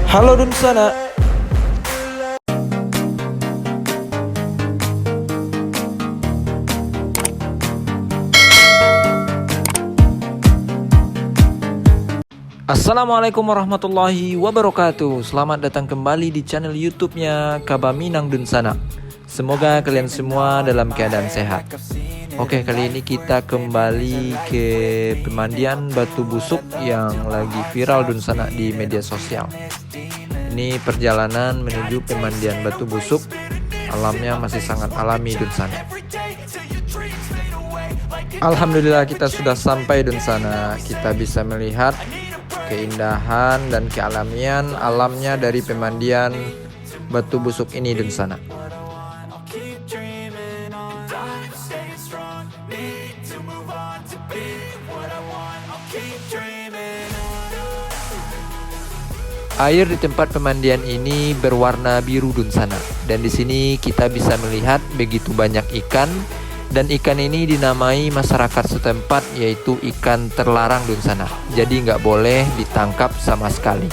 Halo Dunsana. Assalamualaikum warahmatullahi wabarakatuh. Selamat datang kembali di channel YouTube-nya Kabaminang Dunsana. Semoga kalian semua dalam keadaan sehat. Oke, kali ini kita kembali ke pemandian batu busuk yang lagi viral Dunsana di media sosial. Ini perjalanan menuju pemandian batu busuk. Alamnya masih sangat alami Dunsana. Alhamdulillah kita sudah sampai Dunsana. Kita bisa melihat keindahan dan kealamian alamnya dari pemandian batu busuk ini Dunsana. Air di tempat pemandian ini berwarna biru Dunsana, dan di sini kita bisa melihat begitu banyak ikan, dan ikan ini dinamai masyarakat setempat yaitu ikan terlarang Dunsana. Jadi nggak boleh ditangkap sama sekali.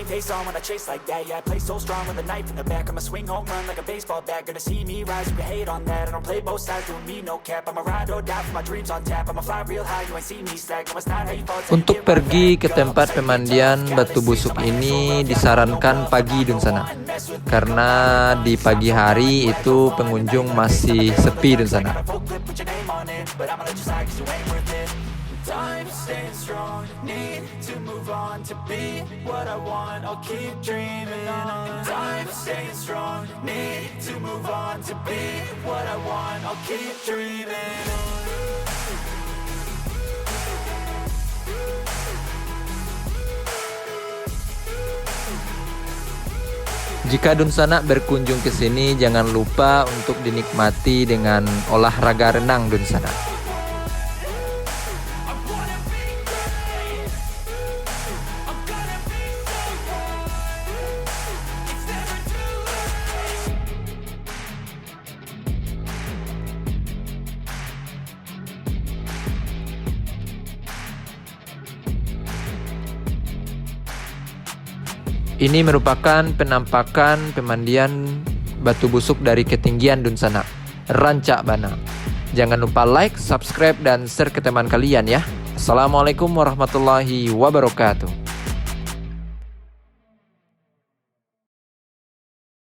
Face on when I chase like that, yeah, I play so strong with a knife in the back. I'ma swing home run like a baseball bat. Gonna see me rise, you can hate on that. I don't play both sides, doing me no cap. I'ma ride or die for my dreams on tap. I'ma fly real high, you ain't see me slack. No, it's not how you fall. Untuk pergi ke tempat pemandian batu busuk ini disarankan pagi Dunsana, karena di pagi hari itu pengunjung masih sepi Dunsana. Time staying strong, need to move on to be what I want. I'll keep dreaming on. Time staying strong, need to move on to be what I want. I'll keep dreaming on. Jika Dunsana berkunjung ke sini, jangan lupa untuk dinikmati dengan olahraga renang Dunsana. Ini merupakan penampakan pemandian batu busuk dari ketinggian Dunsana, Rancak Bana. Jangan lupa like, subscribe, dan share ke teman kalian ya. Assalamualaikum warahmatullahi wabarakatuh.